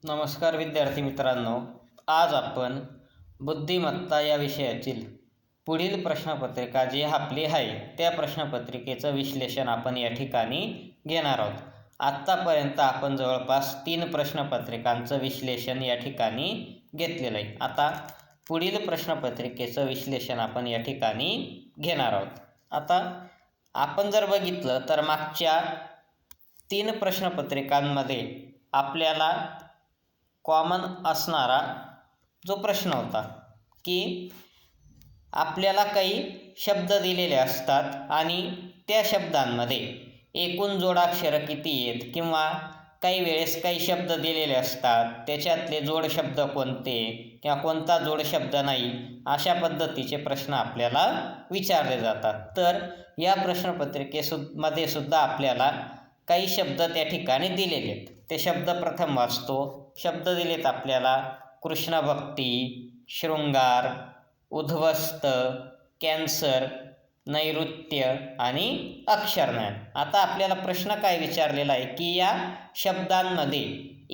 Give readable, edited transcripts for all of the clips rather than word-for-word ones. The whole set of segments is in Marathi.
नमस्कार विद्यार्थी मित्रांनो, आज आपण बुद्धिमत्ता या विषयातील पुढील प्रश्नपत्रिका जी आपली आहे त्या प्रश्नपत्रिकेचं विश्लेषण आपण या ठिकाणी घेणार आहोत. आत्तापर्यंत आपण जवळपास 3 प्रश्नपत्रिकांचं विश्लेषण या ठिकाणी घेतलेलं आहे. आता पुढील प्रश्नपत्रिकेचं विश्लेषण आपण या ठिकाणी घेणार आहोत. आता आपण जर बघितलं तर मागच्या 3 प्रश्नपत्रिकांमध्ये आपल्याला कॉमन असणारा जो प्रश्न होता की आपल्याला काही शब्द दिलेले असतात आणि त्या शब्दांमध्ये एकूण जोडाक्षरं किती आहेत किंवा काही वेळेस काही शब्द दिलेले असतात, त्याच्यातले जोड शब्द कोणते किंवा कोणता जोड शब्द नाही, अशा पद्धतीचे प्रश्न आपल्याला विचारले जातात. तर या प्रश्नपत्रिकेमध्ये सुद्धा आपल्याला काही शब्द त्या ठिकाणी दिलेले आहेत. ते शब्द प्रथम वाचतो. शब्द दिलेत आपल्याला: कृष्णभक्ती, शृंगार, उद्ध्वस्त, कॅन्सर, नैऋत्य आणि अक्षरज्ञान. आता आपल्याला प्रश्न काय विचारलेला आहे की या शब्दांमध्ये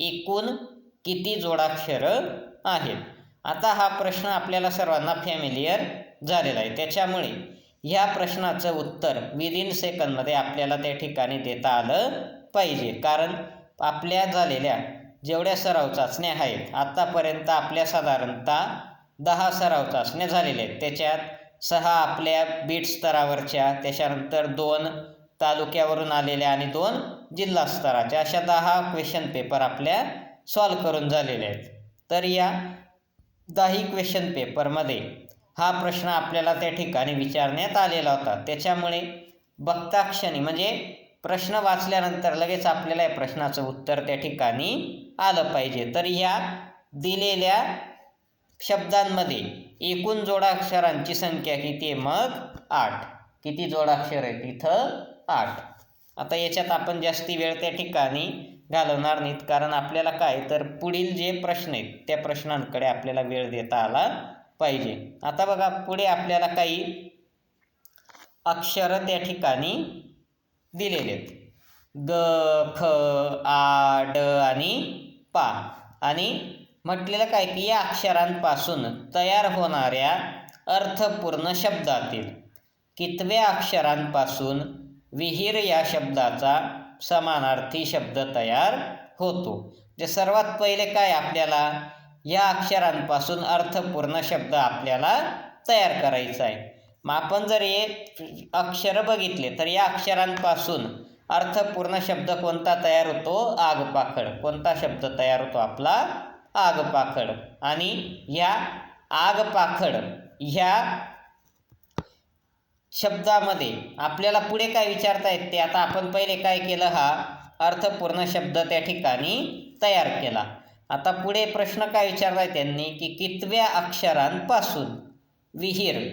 एकूण किती जोडाक्षरं आहेत. आता हा प्रश्न आपल्याला सर्वांना फॅमिलियर झालेला आहे, त्याच्यामुळे ह्या प्रश्नाचं उत्तर विदिन सेकंदमध्ये आपल्याला त्या ठिकाणी देता आलं पाहिजे. कारण आपल्या झालेल्या जेवढ्या सराव चाचण्या आहेत आत्तापर्यंत आपल्या साधारणतः 10 सराव चाचण्या झालेल्या आहेत. त्याच्यात 6 आपल्या बीट स्तरावरच्या, त्याच्यानंतर 2 तालुक्यावरून आलेल्या आणि 2 जिल्हा स्तराच्या, अशा 10 क्वेश्चन पेपर आपल्या सॉल्व करून झालेले आहेत. तर या 10 क्वेश्चन पेपरमध्ये हा प्रश्न आपल्याला त्या ठिकाणी विचारण्यात आलेला होता. त्याच्यामुळे बघताक्षणी म्हणजे प्रश्न वाचल्यानंतर लगेच आपल्याला या प्रश्नाचं उत्तर त्या ठिकाणी आलं पाहिजे. तर ह्या दिलेल्या शब्दांमध्ये एकूण जोडाक्षरांची संख्या किती आहे? मग 8. किती जोडाक्षर आहेत? इथं 8. आता याच्यात आपण जास्ती वेळ त्या ठिकाणी घालवणार नाहीत, कारण आपल्याला काय तर पुढील जे प्रश्न आहेत त्या प्रश्नांकडे आपल्याला वेळ देता आला पाहिजे. आता बघा, पुढे आपल्याला काही अक्षरं त्या ठिकाणी दिलेले आहेत: ग, ख, आ, ड आणि पा. आणि म्हटलेलं काय की या अक्षरांपासून तयार होणाऱ्या अर्थपूर्ण शब्दातील कितव्या अक्षरांपासून विहीर या शब्दाचा समानार्थी शब्द तयार होतो. जे सर्वात पहिले काय आपल्याला या अक्षरांपासून अर्थपूर्ण शब्द आपल्याला तयार करायचा आहे. मग आपण जर हे अक्षर बघितले तर या अक्षरांपासून अर्थपूर्ण शब्द कोणता तयार होतो? आगपाखड. कोणता शब्द तयार होतो आपला? आगपाखड. आणि ह्या आगपाखड ह्या शब्दामध्ये आपल्याला पुढे काय विचारता येते? आता आपण पहिले काय केलं? हा अर्थपूर्ण शब्द त्या ठिकाणी तयार केला. आता पुढे प्रश्न काय विचारलाय त्यांनी की कितव्या अक्षरांपासून विहीर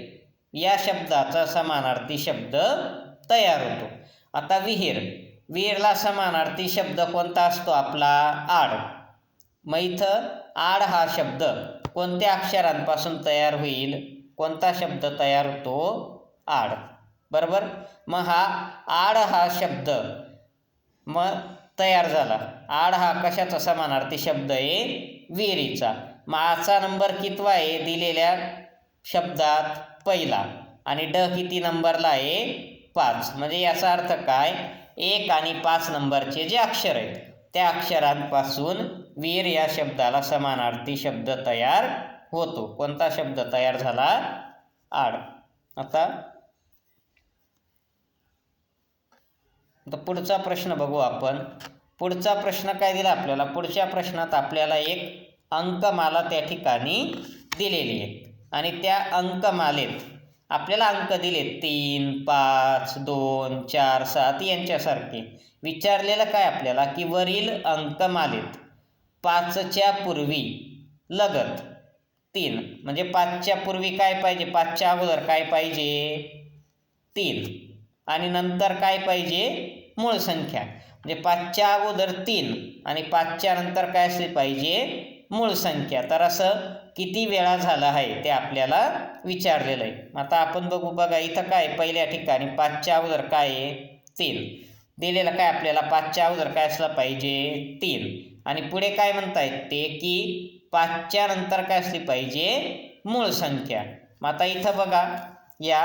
या शब्दाचा समानार्थी शब्द तयार होतो. आता विहीरला समानार्थी शब्द कोणता असतो आपला? आड. मग इथं आड हा शब्द कोणत्या अक्षरांपासून तयार होईल? कोणता शब्द तयार होतो? आड. बरोबर. मग हा आड हा शब्द मग तयार झाला. आड हा कशाचा समानार्थी शब्द आहे? विहिरीचा. मग आचा नंबर कितवा आहे दिलेल्या शब्दात? पहिला. आणि ड किती नंबरला आहे? 5. म्हणजे याचा अर्थ काय? 1 आणि 5 नंबरचे जे अक्षर आहेत त्या अक्षरांपासून विहीर या शब्दाला समानार्थी शब्द तयार होतो. कोणता शब्द तयार झाला? आड. आता पुढचा प्रश्न बघू आपण. पुढचा प्रश्न काय दिला आपल्याला? पुढच्या प्रश्नात आपल्याला एक अंकमाला त्या ठिकाणी दिलेली आहे आणि त्या अंकमालेत आपल्याला अंक दिलेत 3, 5, 2, 4, 7 यांच्यासारखे. विचारलेलं काय आपल्याला की वरील अंकमालेत 5च्या पूर्वी लगत 3, म्हणजे 5च्या पूर्वी काय पाहिजे? 5च्या अगोदर काय पाहिजे? 3. आणि नंतर काय पाहिजे? मूळ संख्या. म्हणजे 5च्या अगोदर 3 आणि 5च्या नंतर काय असली पाहिजे? मूळ संख्या. तर असं किती वेळा झालं आहे ते आपल्याला विचारलेलं आहे. आता आपण बघू. बघा इथं काय पहिल्या ठिकाणी 5च्या अगोदर काय आहे? 3. दिलेलं काय आपल्याला? 5च्या अगोदर काय असलं पाहिजे? 3. आणि पुढे काय म्हणतायत ते की 5च्या नंतर काय असली पाहिजे मूळ संख्या. मग आता इथं बघा या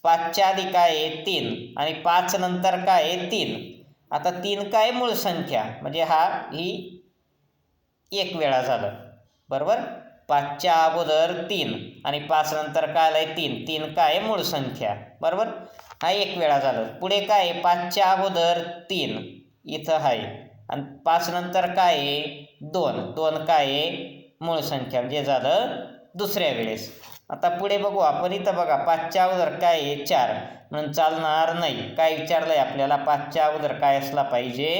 5च्या आधी काय आहे 3 आणि 5 नंतर काय आहे 3. आता 3 काय मूळ संख्या म्हणजे ही एक वेळा झालं बरोबर. 5च्या अगोदर 3 आणि 5 नंतर काय आलंय 3. 3 काय मूळ संख्या बरोबर. हा एक वेळा झालं. पुढे काय 5च्या अगोदर 3 इथं आहे आणि 5 नंतर काय आहे 2. 2 काय मूळ संख्या म्हणजे झालं दुसऱ्या वेळेस. आता पुढे बघू आपण इथं बघा 5च्या अगोदर काय आहे 4 म्हणून चालणार नाही. काय विचारलंय आपल्याला 5च्या अगोदर काय असला पाहिजे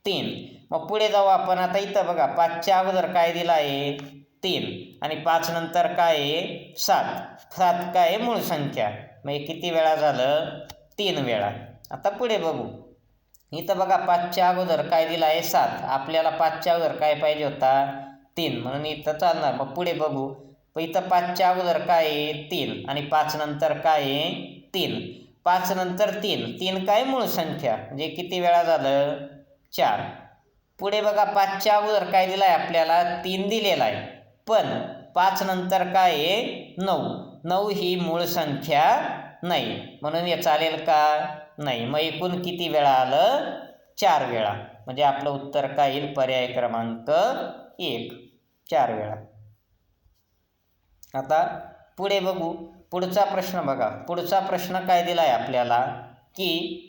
3. मग पुढे जाऊ आपण. आता इथं बघा 5च्या अगोदर काय दिला आहे 3 आणि 5 नंतर काय आहे 7. 7 काय मूळ संख्या म्हणजे किती वेळा झालं 3 वेळा. आता पुढे बघू इथं बघा 5च्या अगोदर काय दिला आहे 7. आपल्याला 5च्या अगोदर काय पाहिजे होता 3 म्हणून इथं चालणार. मग पुढे बघू इथं 5च्या अगोदर काय आहे 3 आणि 5 नंतर काय आहे 3. 5 नंतर 3. 3 काय मूळ संख्या म्हणजे किती वेळा झालं 4. पुढे बघा 5च्या अगोदर काय दिलं आहे आपल्याला 3 दिलेला आहे पण 5 नंतर काय आहे 9. 9 ही मूळ संख्या नाही म्हणून हे चालेल का नाही. मग एकूण किती वेळा आलं 4 वेळा म्हणजे आपलं उत्तर काय येईल पर्याय क्रमांक 1 4 वेळा. आता पुढे बघू पुढचा प्रश्न बघा. पुढचा प्रश्न काय दिला आहे आपल्याला की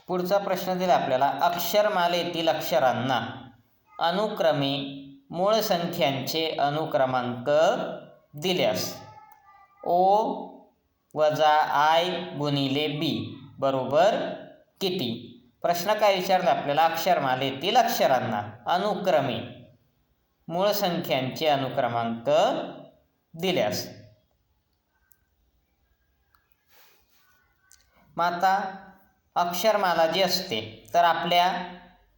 पुढचा प्रश्न दिला आपल्याला अक्षरमालेतील अक्षरांना अनुक्रमे मूळ संख्यांचे अनुक्रमांक दिल्यास ओ वजा आय गुणिले बी बरोबर किती. प्रश्न काय विचारला आपल्याला अक्षरमालेतील अक्षरांना अनुक्रमे मूळ संख्यांचे अनुक्रमांक दिल्यास. मग आता अक्षरमाला जी असते तर आपल्या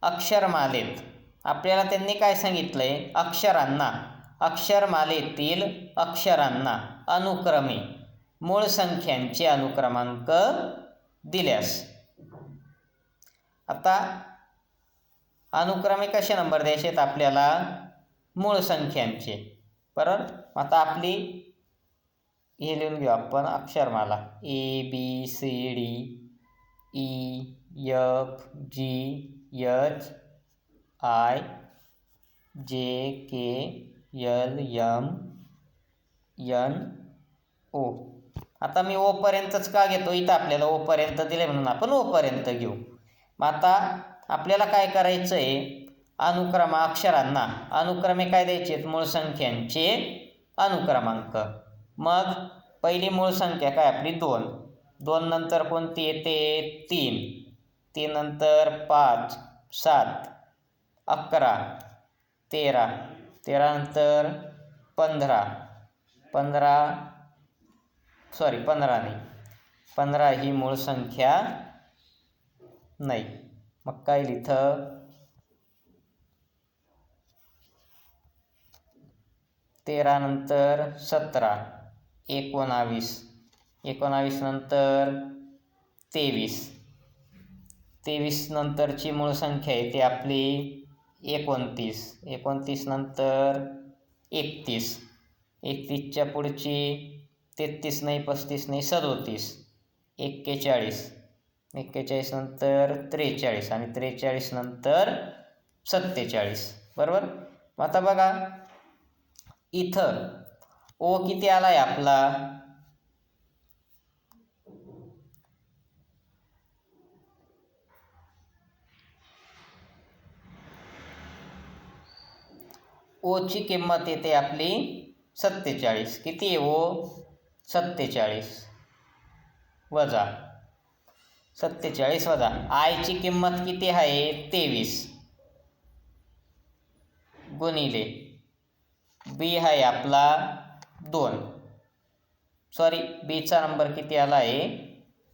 अक्षरमालेत आपल्याला त्यांनी काय सांगितलं आहे अक्षरमालेतील अक्षरांना अनुक्रमे मूळ संख्यांचे अनुक्रमांक दिल्यास. आता अनुक्रमे कसे नंबर द्यायचे आहेत आपल्याला मूळ संख्यांचे बरोबर. आता आपली हे लिहून घेऊ आपण अक्षरमाला ABCD EFGHIJKLMNO. आता मी ओ पर्यंतच का घेतो इथं आपल्याला ओ पर्यंत दिले म्हणून आपण ओ पर्यंत घेऊ. मग आता आपल्याला काय करायचं आहे अक्षरांना अनुक्रमे काय द्यायचे आहेत मूळ संख्यांचे अनुक्रमांक. मग पहिली मूळ संख्या काय आपली 2. 2 नंतर कोणती येते 3. 3 नंतर 5 7 11 13. 13 नंतर 15 नाही 15 ही मूळ संख्या नाही. मग काय लिहितं 13 नंतर 17 19 19 नंतर 23. 23 नंतरची मूळ संख्या आहे ती आपली 29. 29 नंतर 31. 31च्या पुढची 33 नाही 35 नाही 37. 41. 41 नंतर 43 आणि 43 नंतर 47 बरोबर. मग आता बघा इथं ओ किती आला आहे आपला ओची किंमत येते आपली 47. किती आहे ओ 47 वजा 47 वजा आयची किंमत किती आहे 23 गुणिले बी आहे आपला 2 बीचा नंबर किती आला आहे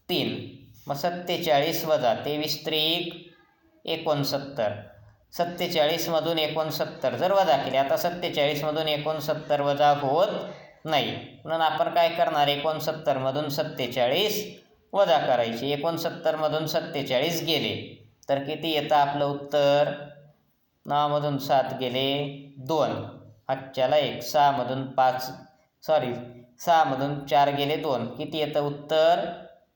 3. मग 47 वजा 23 त्रिक 69. 47मधून 69 जर वजा केले, आता 47मधून 69 वजा होत नाही, म्हणून आपण काय करणार 69मधून 47 वजा करायचे. 69मधून 47 गेले तर किती येतं आपलं उत्तर? 9मधून 7 गेले 2, 5ला 1, 6मधून 4 गेले 2, किती येतं उत्तर?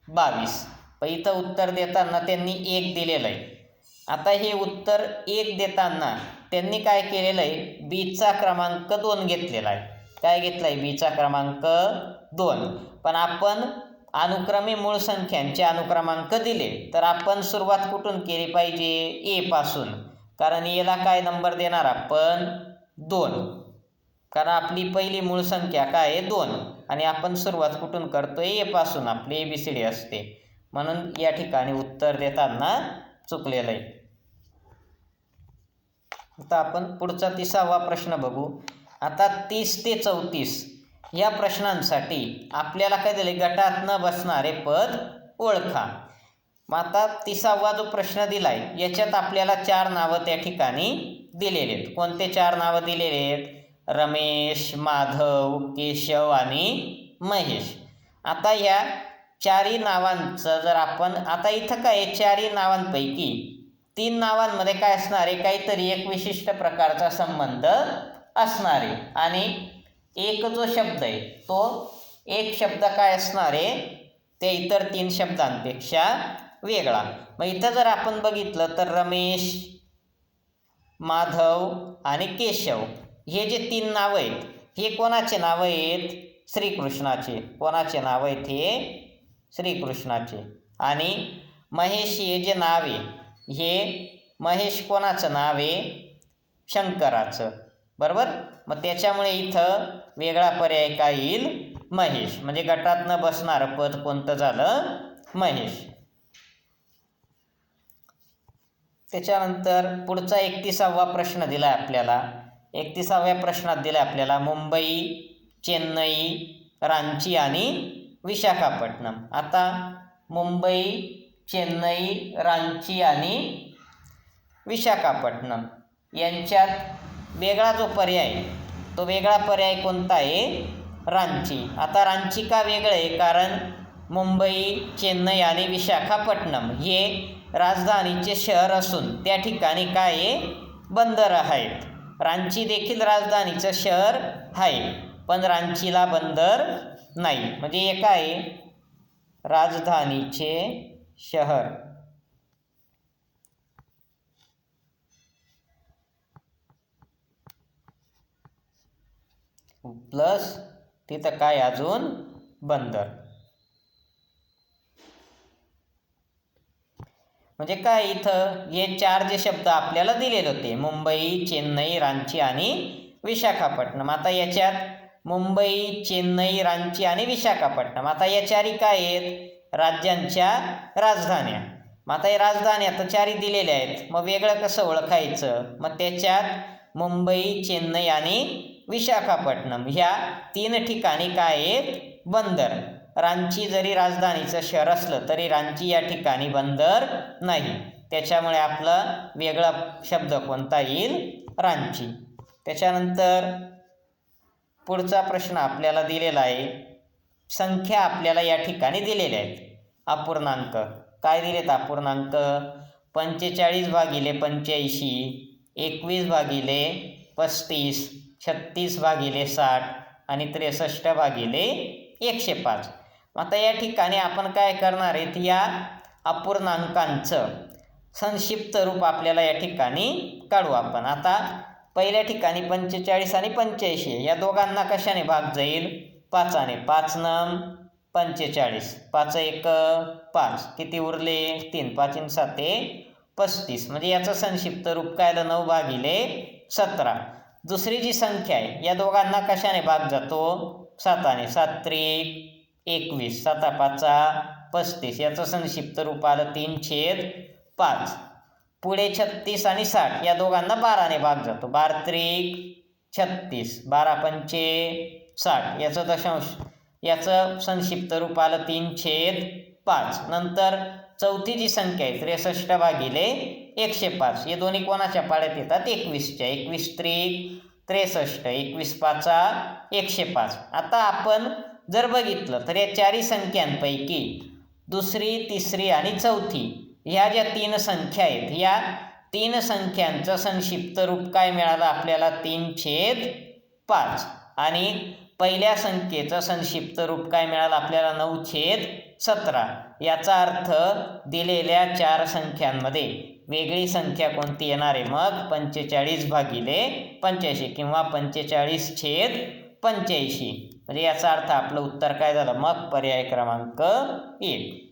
22. पण इथं उत्तर देताना त्यांनी 1 दिलेलं आहे. आता हे उत्तर 1 देताना त्यांनी काय केलेलं आहे? बीचा क्रमांक 2 घेतलेला आहे. काय घेतला आहे? बीचा क्रमांक 2. पण आपण अनुक्रमे मूळ संख्यांचे अनुक्रमांक दिले तर आपण सुरुवात कुठून केली पाहिजे? ए पासून. कारण एला काय नंबर देणार आपण? 2. कारण आपली पहिली मूळ संख्या काय आहे? 2. आणि आपण सुरुवात कुठून करतोय? ए पासून. आपली ABCD असते. म्हणून या ठिकाणी उत्तर देताना चुकलेलं आहे. आता आपण पुढचा 30वा प्रश्न बघू. आता 30 ते 34 या प्रश्नांसाठी आपल्याला काय दिले? गटात न बसणारे पद ओळखा. मग आता 30वा जो प्रश्न दिलाय याच्यात आपल्याला 4 नावं त्या ठिकाणी दिलेले आहेत. कोणते 4 नावं दिलेले आहेत? रमेश, माधव, केशव आणि महेश. आता या 4ही नावांचं जर आपण, आता इथं काय 4ही नावांपैकी 3 नावांमध्ये काय असणार आहे? काहीतरी एक विशिष्ट प्रकारचा संबंध असणार आहे. आणि एक जो शब्द आहे तो एक शब्द काय असणार आहे? ते इतर 3 शब्दांपेक्षा वेगळा. मग इथं जर आपण बघितलं तर रमेश, माधव आणि केशव हे जे 3 नावं आहेत हे कोणाचे नावं आहेत? श्रीकृष्णाचे. कोणाचे नाव आहेत? हे श्रीकृष्णाचे. आणि महेश हे जे नाव आहे हे महेश कोणाचं नाव आहे? शंकराचं. बरोबर. मग त्याच्यामुळे इथं वेगळा पर्याय काय येईल? महेश. म्हणजे गटात न बसणारं पद कोणतं झालं? महेश. त्याच्यानंतर पुढचा 31वा प्रश्न दिला आपल्याला. 31व्या प्रश्नात दिला आपल्याला मुंबई, चेन्नई, रांची आणि विशाखापट्टणम. आता मुंबई, चेन्नई, रांची आणि विशाखापट्टणम यांच्यात वेगळा जो पर्याय तो वेगळा पर्याय कोणता आहे? रांची. आता रांची का वेगळं आहे? कारण मुंबई, चेन्नई आणि विशाखापट्टणम हे राजधानीचे शहर असून त्या ठिकाणी काय आहे? बंदरं आहेत. रांची देखील राजधानीचं शहर आहे पण रांचीला बंदर नाही. म्हणजे हे काय? राजधानीचे शहर प्लस तिथं काय अजून? बंदर. म्हणजे काय इथं हे 4 जे शब्द आपल्याला दिलेले होते मुंबई, चेन्नई, रांची आणि विशाखापट्टणम. आता याच्यात मुंबई, चेन्नई, रांची आणि विशाखापट्टणम आता या 4ही काय आहेत? राज्यांच्या राजधान्या. मग आता या राजधान्या तर 4ही दिलेल्या आहेत. मग वेगळं कसं ओळखायचं? मग त्याच्यात मुंबई, चेन्नई आणि विशाखापट्टणम ह्या 3 ठिकाणी काय आहेत? बंदर. रांची जरी राजधानीचं शहर असलं तरी रांची या ठिकाणी बंदर नाही. त्याच्यामुळे आपला वेगळा शब्द कोणता येईल? रांची. त्याच्यानंतर पुढचा प्रश्न आपल्याला दिलेला आहे. संख्या आपल्याला या ठिकाणी दिलेल्या आहेत. अपूर्णांक काय दिलेत? अपूर्णांक 45 भागिले 85, 21 भागिले 35, 36 भागिले 60 आणि 63 भागिले 105. आता या ठिकाणी आपण काय करणार आहेत? या अपूर्णांकांचं संक्षिप्त रूप आपल्याला या ठिकाणी काढू आपण. आता पहिल्या ठिकाणी 45 आणि 85 या दोघांना कशाने भाग जाईल? 5ने. 5 नम 45, 5 1 5, किती उरले? 3, 5 7 35. म्हणजे याचं संक्षिप्त रूप काय? 9 भागिले 17. दुसरी जी संख्या आहे या दोघांना कशाने भाग जातो? 7ने. 7 त्रिक 21, 7 5 35. याचं संक्षिप्त रूप आलं 3/5. पुढे 36 आणि 60 या दोघांना 12ने भाग जातो. 12 त्रिक 36, 12 पंचे 60. याचं दशांश याचं संक्षिप्त रूप आलं 3/5. नंतर चौथी जी संख्या आहे 63 भागिले 105, हे दोन्ही कोणाच्या पाड्यात येतात? 21च्या. 21 त्रिक 63, 21 पाचा 105. आता आपण जर बघितलं तर या चारही संख्यांपैकी दुसरी, तिसरी आणि चौथी ह्या ज्या 3 संख्या आहेत, या 3 संख्यांचं संक्षिप्त रूप काय मिळालं आपल्याला? 3/5. आणि पहिल्या संख्येचं संक्षिप्त रूप काय मिळालं आपल्याला? 9/17. याचा अर्थ दिलेल्या 4 संख्यांमध्ये वेगळी संख्या कोणती येणार आहे? मग 45 भागिले 85 किंवा 45/85. म्हणजे याचा अर्थ आपलं उत्तर काय झालं? मग पर्याय क्रमांक 1.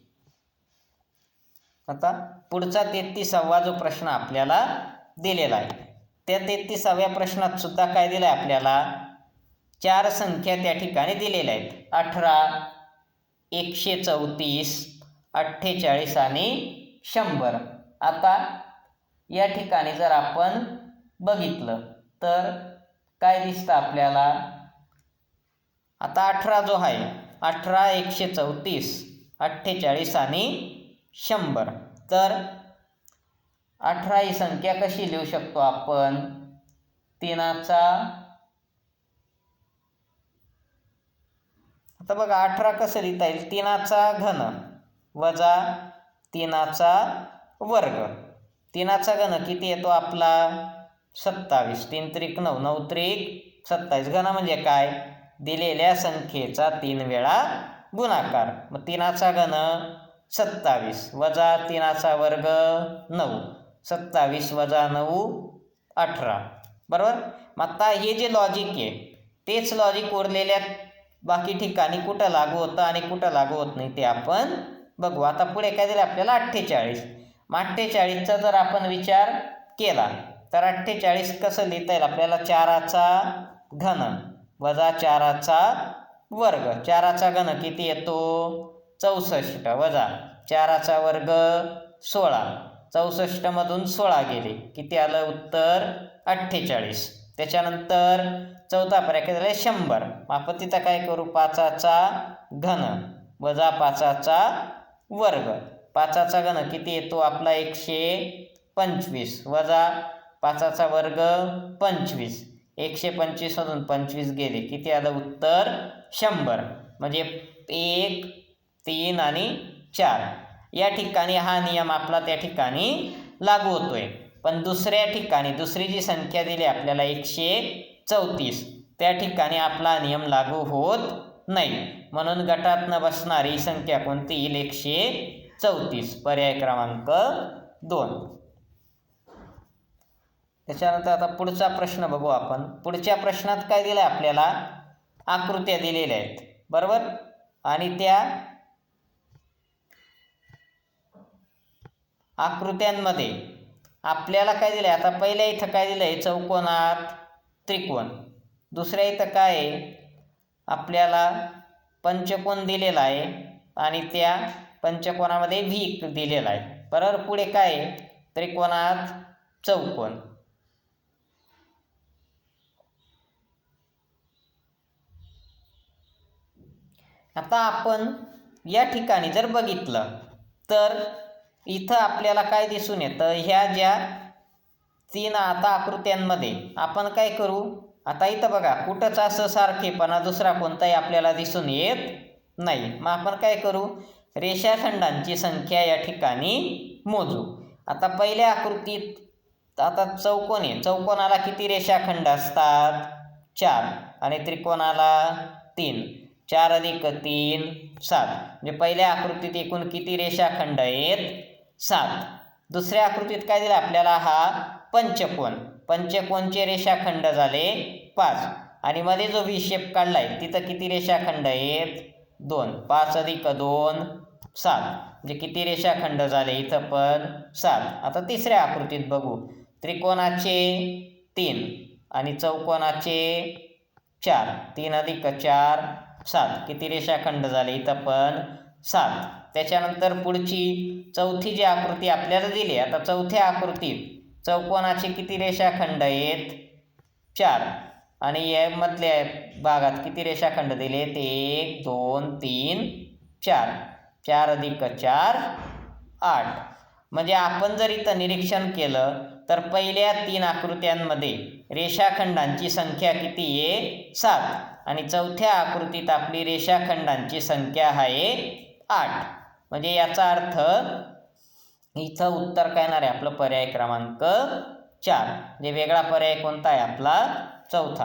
आता पुढचा 33वा जो प्रश्न आपल्याला दिलेला आहे, त्या 33व्या प्रश्नात सुद्धा काय दिलं आहे आपल्याला? 4 संख्या त्या ठिकाणी दिलेल्या आहेत. 18, 134, 48 आणि 100. आता या ठिकाणी जर आपण बघितलं तर काय दिसतं आपल्याला? आता 18 जो आहे, 18, 134, 48 आणि 100. तर 18 ही संख्या कशी लिहू शकतो आपण? आता बघा 18 कसं लिहिता येईल? 3चा घन वजा 3चा वर्ग. 3चा घन किती येतो आपला? 27. 3 त्रिक 9, 9 त्रिक 27. घन म्हणजे काय? दिलेल्या संख्येचा 3 वेळा गुणाकार. मग 3चा घन 27 वजा 3चा वर्ग 9. 27 वजा 9 18. बरोबर. मग आता हे जे लॉजिक आहे तेच लॉजिक उरलेल्या बाकी ठिकाणी कुठं लागू होतं आणि कुठं लागू होत नाही ते आपण बघू. आता पुढे काय दिलं आपल्याला? 48. मग 48चा जर आपण विचार केला तर 48 कसं लिहिता येईल आपल्याला? 4चा घन वजा 4चा वर्ग. 4चा घन किती येतो? 64 वजा 4चा वर्ग 16. 64 मधून 16 गेले, किती आलं उत्तर? 48. त्याच्यानंतर चौथा पर्याय काय झाला? 100. आपण तिथं काय करू? 5चा घन वजा 5चा वर्ग. 5चा घन किती येतो आपला? 125 वजा 5चा वर्ग 25. 125 मधून 25 गेले, किती आलं उत्तर? 100. म्हणजे 1, 3 आणि 4 या ठिकाणी हा नियम आपला त्या ठिकाणी लागू होतोय. पण दुसऱ्या ठिकाणी दुसरी जी संख्या दिली आपल्याला 134, त्या ठिकाणी आपला नियम लागू होत नाही. म्हणून गटात न बसणारी संख्या कोणती येईल? 134. पर्याय क्रमांक 2. त्याच्यानंतर आता पुढचा प्रश्न बघू आपण. पुढच्या प्रश्नात काय दिलं आहे आपल्याला? आकृत्या दिलेल्या आहेत. बरोबर. आणि त्या आकृत्यांमध्ये आपल्याला काय दिलं आहे? आता पहिल्या इथं काय दिलं आहे? चौकोनात त्रिकोण. दुसऱ्या इथं काय आहे? आपल्याला पंचकोन दिलेला आहे आणि त्या पंचकोनामध्ये व्ही दिलेला आहे. बरोबर. पुढे काय आहे? त्रिकोणात चौकोन. आता आपण या ठिकाणी जर बघितलं तर इथं आपल्याला काय दिसून येतं? ह्या ज्या 3 आता आकृत्यांमध्ये आपण काय करू? आता इथं बघा कुठंच असं सारखेपणा दुसरा कोणताही आपल्याला दिसून येत नाही. मग आपण काय करू? रेषाखंडांची संख्या या ठिकाणी मोजू. आता पहिल्या आकृतीत आता चौकोन आहे. चौकोनाला किती रेषाखंड असतात? 4. आणि त्रिकोणाला 3. 4 अधिक 3 7. म्हणजे पहिल्या आकृतीत एकूण किती रेषाखंड आहेत? 7. दुसऱ्या आकृतीत काय दिलं आपल्याला? हा पंचकोन. पंचकोनचे रेषाखंड झाले 5. आणि मध्ये जो व्ही शेप काढलाय तिथं किती रेषाखंड आहेत? 2. 5 अधिक 2 7. म्हणजे किती रेषाखंड झाले? इथं पण 7. आता तिसऱ्या आकृतीत बघू. त्रिकोणाचे 3 आणि चौकोनाचे 4. 3 अधिक 4 7. किती रेषाखंड झाले? इथं पण 7. त्याच्यानंतर पुढची चौथी जी आकृती आपल्याला दिली. आता चौथ्या आकृतीत चौकोनाचे किती रेषाखंड आहेत? 4. आणि यामधल्या भागात किती रेषाखंड दिले ते 1 2 3 4, 4 अधिक 4 8. म्हणजे आपण जर इथं निरीक्षण केलं तर पहिल्या 3 आकृत्यांमध्ये रेषाखंडांची संख्या किती आहे 7 आणि चौथ्या आकृतीत आपली रेषाखंडांची संख्या आहे 8. म्हणजे याचा अर्थ इथं उत्तर काय येणार आहे आपलं पर्याय क्रमांक 4. म्हणजे वेगळा पर्याय कोणता आहे आपला चौथा.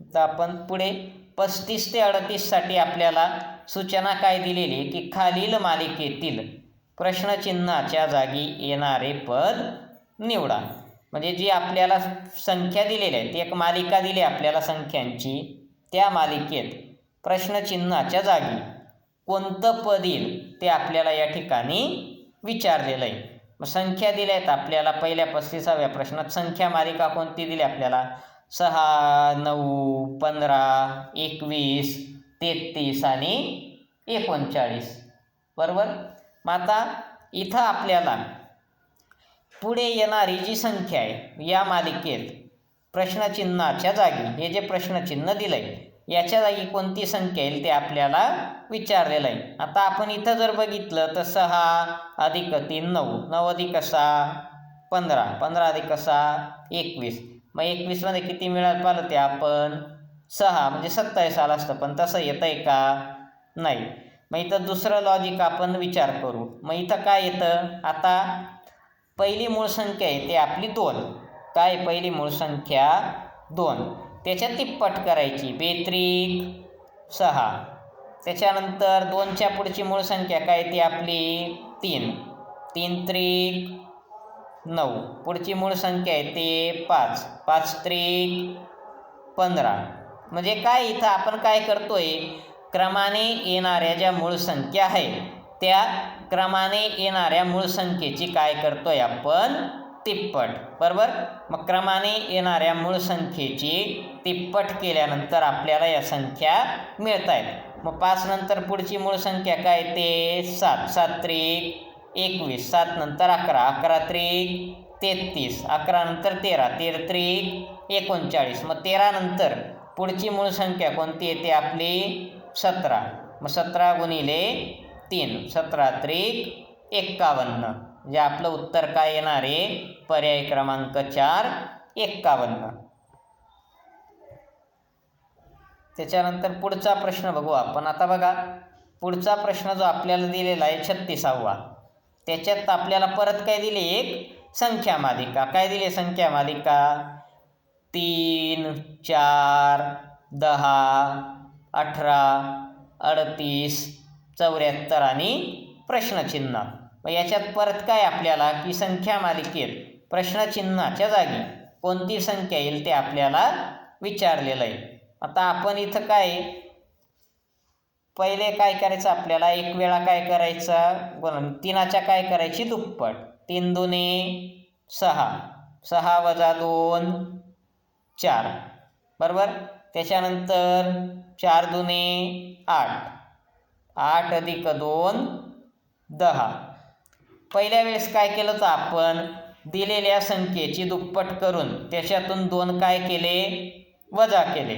तर आपण पुढे 35 ते 38 साठी आपल्याला सूचना काय दिलेली की खालील मालिकेतील प्रश्नचिन्हाच्या जागी येणारे पद निवडा. म्हणजे जी आपल्याला संख्या दिलेली आहे ती एक मालिका दिली आपल्याला संख्यांची, त्या मालिकेत प्रश्नचिन्हाच्या जागी कोणतं पद येईल ते आपल्याला या ठिकाणी विचारलेलं आहे. मग संख्या दिल्या आहेत आपल्याला पहिल्या 35व्या प्रश्नात. संख्या मालिका कोणती दिली आपल्याला 6 9 15 21 33 आणि 39 बरोबर. मग आता इथं आपल्याला पुढे येणारी जी संख्या आहे या मालिकेत प्रश्नचिन्हाच्या जागी हे जे प्रश्नचिन्ह दिलं आहे याच्या जागी कोणती संख्या येईल ते आपल्याला विचारलेलं आहे. आता आपण इथं जर बघितलं तर 6 अधिक 3 9, 9 अधिक 6 15, 15 अधिक 6 21. मग 21मध्ये किती मिळालं पाहिलं ते आपण 6 म्हणजे 27 आलं असतं, पण तसं येतं आहे का नाही. मग इथं दुसरं लॉजिक आपण विचार करू. मग इथं काय येतं आता पहिली मूळ संख्या आहे ते आपली 2. काय पहिली मूळ संख्या 2, त्याच्या तिप्पट करायची 42 6. त्याच्यानंतर 2च्या पुढची मूळ संख्या काय ती आपली 3, 3 त्रिक 9. पुढची मूळ संख्या आहे ते 5, 5 त्रिक 15. म्हणजे काय इथं आपण काय करतोय क्रमाने येणाऱ्या ज्या मूळ संख्या आहे त्या क्रमाने येणाऱ्या मूळ संख्येची काय करतोय आपण तिप्पट बरोबर. मग क्रमाने येणाऱ्या मूळ संख्येची तिप्पट केल्यानंतर आपल्याला या संख्या मिळत आहेत. मग 5 नंतर पुढची मूळ संख्या काय ते 7, 7 त्रिक 21, 7 नंतर 11, 11 त्रिक 33, 11 नंतर 13, 13 त्रिक 39. मग 13 नंतर पुढची मूळ संख्या कोणती येते आपली 17. मग 17 गुणिले 3, 17 त्रिक 51. म्हणजे आपलं उत्तर काय येणार आहे पर्याय क्रमांक 4 51. त्याच्यानंतर पुढचा प्रश्न बघू आपण. आता बघा पुढचा प्रश्न जो आपल्याला दिलेला आहे 36वा, त्याच्यात आपल्याला परत काय दिली एक संख्या मालिका. काय दिली संख्या मालिका 3 4 10 18 38 74 आणि प्रश्नचिन्ह. मग याच्यात परत काय आपल्याला की संख्या मालिकेत प्रश्नचिन्हाच्या जागी कोणती संख्या येईल ते आपल्याला विचारलेलं आहे. आता आपण इथं काय पहिले काय करायचं आपल्याला एक वेळा काय करायचं 3च्या काय करायची दुप्पट. 3 दुने 6, 6 वजा 2 4 बरोबर. त्याच्यानंतर 4 दुने 8, 8 अधिक 2 10. पहिल्या वेळेस काय केलं तर आपण दिलेल्या संख्येची दुप्पट करून त्याच्यातून 2 काय केले वजा केले.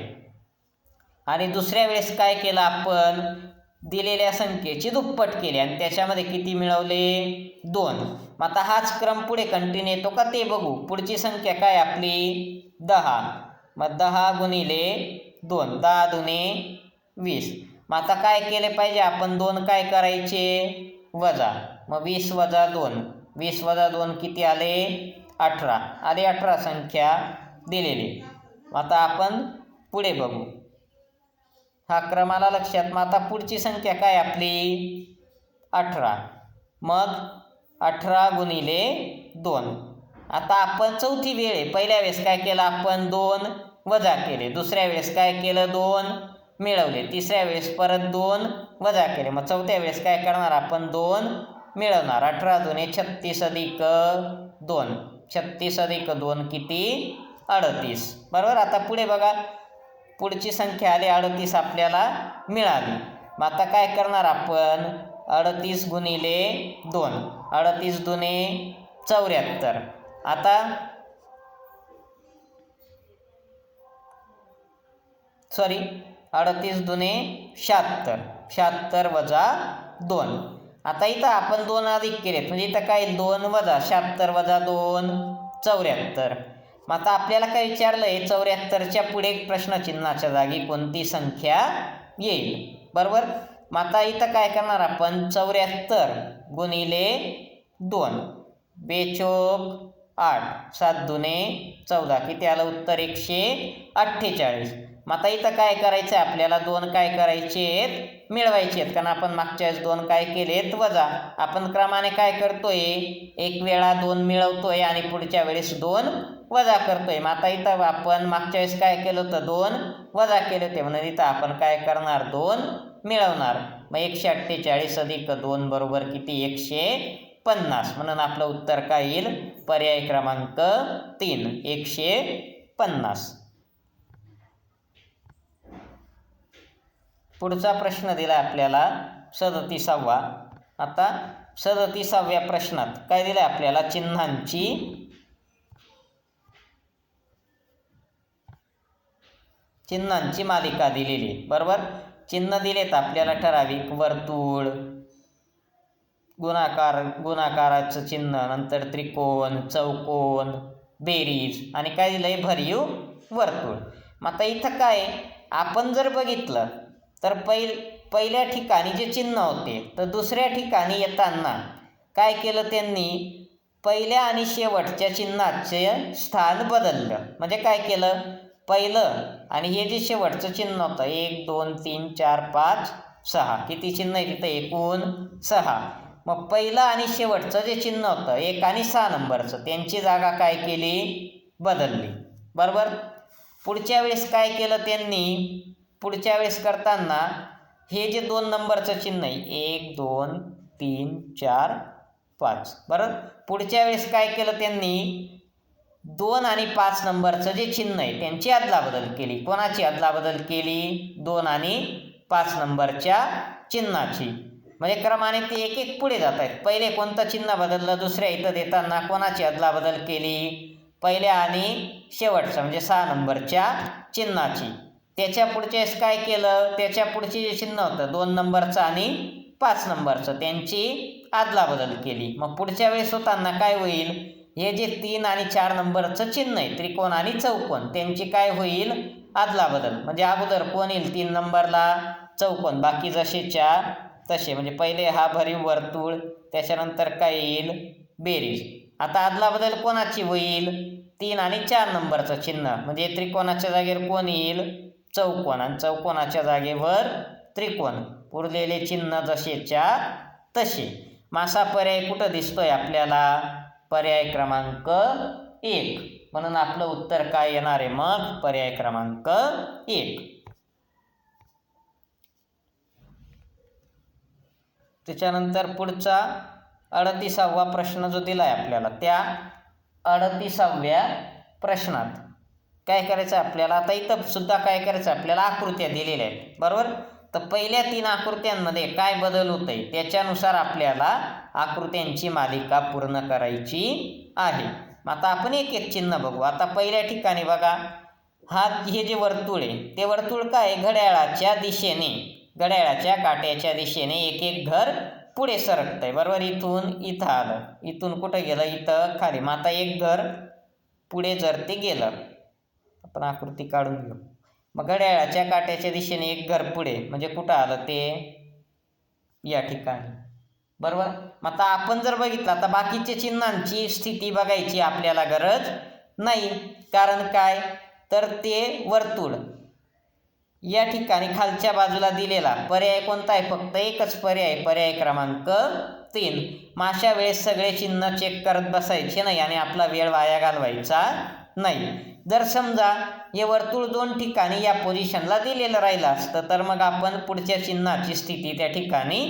आणि दुसऱ्या वेळेस काय केलं आपण दिलेल्या संख्येची दुप्पट केली आणि त्याच्यामध्ये किती मिळवले 2. मग आता हाच क्रम पुढे कंटिन्यू येतो का ते बघू. पुढची संख्या काय आपली 10. मग 10 गुणिले 2, 10 दुने 20. मग आता काय केले पाहिजे आपण 2 काय करायचे वजा. मग 20 वजा 2, 20 वजा 2 किती आले 18. आले 18 संख्या दिलेली. आता आपण पुढे बघू हा क्रमाला लक्षात. मग आता पुढची संख्या काय आपली 18. मग 18 गुणिले 2. आता आपण चौथी वेळ आहे. पहिल्या वेळेस काय केलं आपण 2 वजा केले, दुसऱ्या वेळेस काय केलं 2 मिळवले, तिसऱ्या वेळेस परत 2 वजा केले. मग चौथ्या वेळेस काय करणार आपण 2 मिळवणार. 18 दुने 36 अधिक 2, 36 अधिक 2 किती 38 बरोबर. आता पुढे बघा पुढची संख्या आली 38 आपल्याला मिळाली. मग आता काय करणार आपण 38 गुणिले 2, 38 दुने 74. आता सॉरी 38 दुने 76, 76 वजा 2. आता इथं आपण 2 अधिक केलेत म्हणजे इथं काय 2 वजा 76 वजा 2 74. मग आता आपल्याला काय विचारलं आहे 74च्या पुढे प्रश्नचिन्हाच्या जागी कोणती संख्या येईल, बरोबर. मग आता इथं काय करणार आपण 74 गुणिले 2 बेचोक 8, 7 दुने 14, किती आलं उत्तर 148. मग आता इथं काय करायचं आहे आपल्याला 2 काय करायचे आहेत मिळवायचे आहेत, कारण आपण मागच्या वेळेस 2 काय केलेत वजा. आपण क्रमाने काय करतोय एक वेळा 2 मिळवतोय आणि पुढच्या वेळेस 2 वजा करतोय. मग आता इथं आपण मागच्या वेळेस काय केलं होतं 2 वजा केले होते म्हणून इथं आपण काय करणार 2 मिळवणार. मग 148 अधिक 2 बरोबर किती 150. म्हणून आपलं उत्तर काय येईल पर्याय क्रमांक 3 150. पुढचा प्रश्न दिला आपल्याला 37वा. आता 37व्या प्रश्नात काय दिलं आपल्याला चिन्हांची मालिका दिलेली, बरोबर. चिन्ह दिलेत आपल्याला ठराविक वर्तुळ, गुणाकाराचं चिन्ह, नंतर त्रिकोण, चौकोन, बेरीज आणि काय दिलंय भरीव वर्तुळ. मग आता इथं काय आपण जर बघितलं तर पहिल्या ठिकाणी जे चिन्ह होते तर दुसऱ्या ठिकाणी येताना काय केलं त्यांनी पहिल्या आणि शेवटच्या चिन्हाचे स्थान बदललं. म्हणजे काय केलं पहिलं आणि हे जे शेवटचं चिन्ह होतं 1 2 3 4 5 6 किती चिन्ह आहे तिथं एकूण 6. मग पहिलं आणि शेवटचं जे चिन्ह होतं 1 आणि 6 नंबरचं त्यांची जागा काय केली बदलली, बरोबर. पुढच्या वेळेस काय केलं त्यांनी पुढच्या वेळेस करताना हे जे 2 नंबरचं चिन्ह आहे 1 2 3 4 5, बरोबर. पुढच्या वेळेस काय केलं त्यांनी 2 आणि 5 नंबरचं जे चिन्ह आहे त्यांची अदलाबदल केली. कोणाची अदलाबदल केली 2 आणि 5 नंबरच्या चिन्हाची. म्हणजे क्रमाने ते एक एक पुढे जात आहेत. पहिले कोणतं चिन्ह बदललं दुसऱ्या इथं देताना कोणाची अदलाबदल केली पहिल्या आणि शेवटचं म्हणजे 6 नंबरच्या चिन्हाची. त्याच्या पुढच्या वेळेस काय केलं त्याच्या पुढचे जे चिन्ह होतं 2 नंबरचं आणि 5 नंबरचं त्यांची अदलाबदल केली. मग पुढच्या वेळेस होताना काय होईल हे जे 3 आणि 4 नंबरचं चिन्ह आहे त्रिकोण आणि चौकोन त्यांची काय होईल अदलाबदल. म्हणजे अगोदर कोण येईल 3 नंबरला चौकोन बाकी जसेच्या तसे. म्हणजे पहिले हा भरीव वर्तुळ त्याच्यानंतर काय येईल बेरीज. आता अदलाबदल कोणाची होईल 3 आणि 4 नंबरचं चिन्ह म्हणजे त्रिकोणाच्या जागेवर कोण येईल चौकोन आणि चौकोनाच्या जागेवर त्रिकोण. उरलेले चिन्ह जसेच्या तसे. मासा पर्याय कुठं दिसतोय आपल्याला पर्याय क्रमांक 1. म्हणून आपलं उत्तर काय येणार आहे मग पर्याय क्रमांक 1. त्याच्यानंतर पुढचा 38वा प्रश्न जो दिलाय आपल्याला त्या 38व्या प्रश्नात काय करायचं आपल्याला. आता इथं सुद्धा काय करायचं आपल्याला आकृत्या दिलेल्या आहेत, बरोबर. तर पहिल्या 3 आकृत्यांमध्ये काय बदल होत आहे त्याच्यानुसार आपल्याला आकृत्यांची मालिका पूर्ण करायची आहे. मग आता आपण एक एक चिन्ह बघू. आता पहिल्या ठिकाणी बघा हे जे वर्तुळ आहे ते वर्तुळ काय घड्याळाच्या दिशेने घड्याळाच्या काट्याच्या दिशेने एक एक घर पुढे सरकत आहे, बरोबर. इथून इथं आलं इथून कुठं गेलं इथं खाली. मग आता एक घर पुढे जर ते गेलं आपण आकृती काढून घेऊ. मग घड्याळाच्या काट्याच्या दिशेने एक घर पुढे म्हणजे कुठं आलं ते या ठिकाणी, बरोबर. मग आता आपण जर बघितलं आता बाकीच्या चिन्हांची स्थिती बघायची आपल्याला गरज नाही. कारण काय तर ते वर्तुळ या ठिकाणी खालच्या बाजूला दिलेला पर्याय कोणता आहे फक्त एकच पर्याय पर्याय क्रमांक 3. मग अशा वेळेस सगळे चिन्ह चेक करत बसायचे नाही आणि आपला वेळ वाया घालवायचा नाही. जर समजा हे वर्तुळ 2 ठिकाणी या पोझिशनला दिलेलं राहिलं असतं तर मग आपण पुढच्या चिन्हाची स्थिती त्या ठिकाणी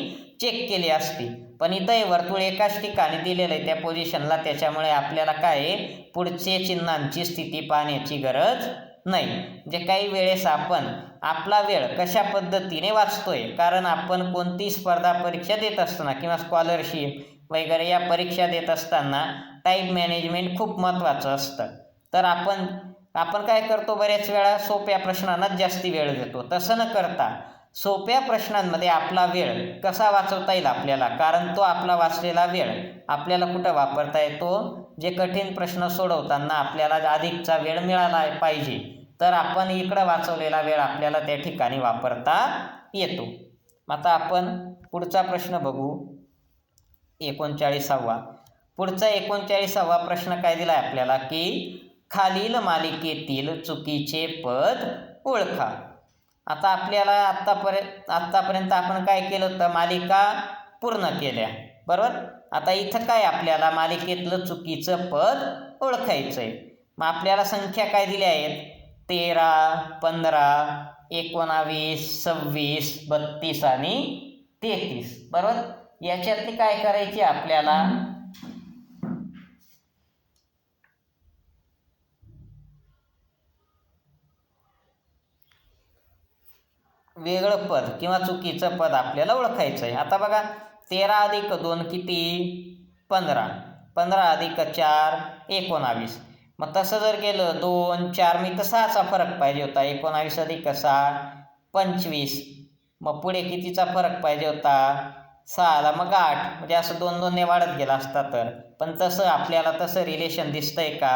चेक केली असती. पण इथं हे वर्तुळ एकाच ठिकाणी दिलेलं आहे त्या पोझिशनला त्याच्यामुळे आपल्याला काय पुढचे चिन्हांची स्थिती पाहण्याची गरज नाही. म्हणजे काही वेळेस आपण आपला वेळ कशा पद्धतीने वाचतोय कारण आपण कोणती स्पर्धा परीक्षा देत असताना किंवा स्कॉलरशिप वगैरे या परीक्षा देत असताना टाईम मॅनेजमेंट खूप महत्त्वाचं असतं. तर आपण काय करतो, बऱ्याच वेळा सोप्या प्रश्नांनाच जास्ती वेळ देतो. तसं न करता सोप्या प्रश्नांमध्ये आपला वेळ कसा वाचवता येईल आपल्याला, कारण तो आपला वाचलेला वेळ आपल्याला कुठं वापरता येतो, जे कठीण प्रश्न सोडवताना आपल्याला अधिकचा वेळ मिळाला पाहिजे, तर आपण इकडं वाचवलेला वेळ आपल्याला त्या ठिकाणी वापरता येतो. आता आपण पुढचा प्रश्न बघू, 39वा. पुढचा 39वा प्रश्न काय दिला आहे आपल्याला, की खालील मालिकेतील चुकीचे पद ओळखा. आता आपल्याला आत्तापर्यंत आपण काय केलं होतं, मालिका पूर्ण केल्या, बरोबर. आता इथं काय आपल्याला मालिकेतलं चुकीचं पद ओळखायचं आहे. मग आपल्याला संख्या काय दिल्या आहेत, 13, 15, 19, 26, 32 आणि 33, बरोबर. याच्यातली काय करायची आपल्याला, वेगळं पद किंवा चुकीचं पद आपल्याला ओळखायचं आहे. आता बघा, 13 अधिक 2 किती, 15, 15 अधिक 4 19. मग तसं जर केलं 2 4 मी तर 6चा फरक पाहिजे होता, 19 अधिक 6 25. मग पुढे कितीचा फरक पाहिजे होता, 6ला मग 8, म्हणजे असं 2 2ने वाढत गेला असता तर. पण आपल्याला तसं रिलेशन दिसतंय का,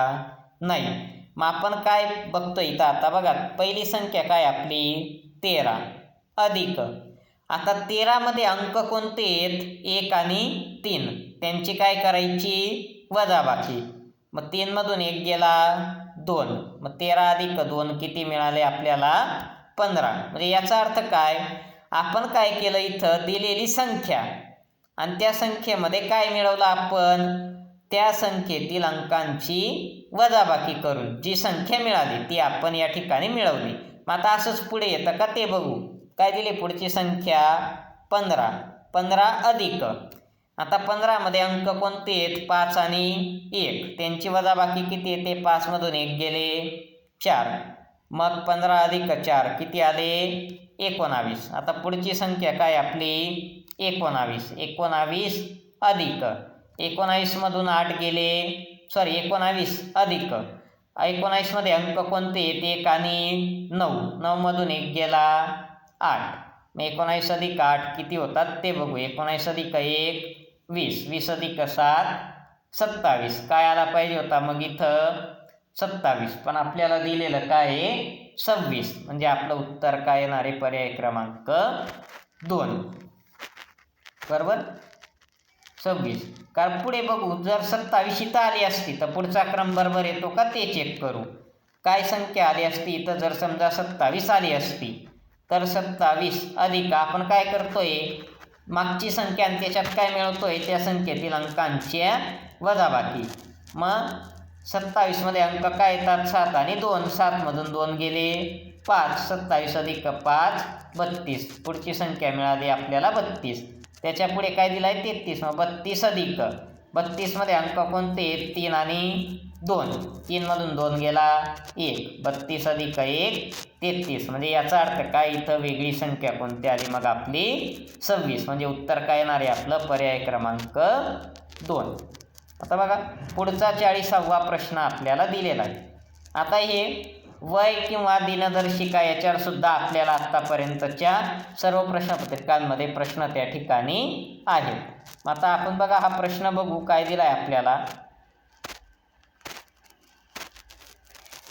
नाही. मग आपण काय बघतोय इथं, आता बघा पहिली संख्या काय आपली 13 अधिक, आता 13मध्ये अंक कोणते आहेत, 1 आणि 3, त्यांची काय करायची, वजाबाकी. मग 3मधून 1 गेला 2, मग 13 अधिक 2 किती मिळाले आपल्याला, 15. म्हणजे याचा अर्थ काय, आपण काय केलं, इथं दिलेली संख्या आणि त्या संख्येमध्ये काय मिळवलं आपण, त्या संख्येतील अंकांची वजाबाकी करून जी संख्या मिळाली ती आपण या ठिकाणी मिळवली. मग आता असंच पुढे येतं का ते बघू. काय दिली पुढची संख्या, 15, 15 अधिक, आता 15मध्ये अंक कोणते आहेत, 5 आणि 1, त्यांची वजाबाकी किती येते, 5मधून 1 गेले 4, मग 15 अधिक 4 किती आले, 19. आता पुढची संख्या काय आपली 19, 19 अधिक, 19मधून 8 गेले 19 अधिक, 19मध्ये अंक कोणते आहेत, 1 आणि 9, 9मधून 1 गेला 8, मग 19 अधिक 8 किती होतात ते बघू. 19 अधिक 1 20, 20 अधिक 7 27, काय आला पाहिजे होता मग इथं 27, पण आपल्याला दिलेलं काय आहे 26, म्हणजे आपलं उत्तर काय येणार आहे, पर्याय क्रमांक 2, बरोबर 26. कारण पुढे बघू, जर 27 इथं आली असती तर पुढचा क्रम बरोबर येतो का ते चेक करू. काय संख्या आली असती इथं, जर समजा 27 आली असती तर 27 अधिक, आपण काय करतोय, मागची संख्या आणि त्याच्यात काय मिळवतोय, त्या संख्येतील अंकांच्या वजाबाकी. मग 27मध्ये अंक काय येतात, 7 आणि 2, 7मधून 2 गेले 5, 27 अधिक 5 32, पुढची संख्या मिळाली आपल्याला 32. त्याच्या पुढे काय दिलं आहे 33, मग 32 अधिक, 32मध्ये अंक कोणते, 3 आणि 2, 3मधून 2 गेला 1, 32 अधिक 1 33, म्हणजे याचा अर्थ काय, इथं वेगळी संख्या कोणती आली, मग आपली 26, म्हणजे उत्तर काय येणार आहे आपलं, पर्याय क्रमांक 2. आता बघा पुढचा 40वा प्रश्न आपल्याला दिलेला आहे. आता हे वय किंवा दिनदर्शिका याच्यावर सुद्धा आपल्याला आत्तापर्यंतच्या सर्व प्रश्नपत्रिकांमध्ये प्रश्न त्या ठिकाणी आहेत. आता आपण बघा हा प्रश्न बघू, काय दिला आहे आपल्याला,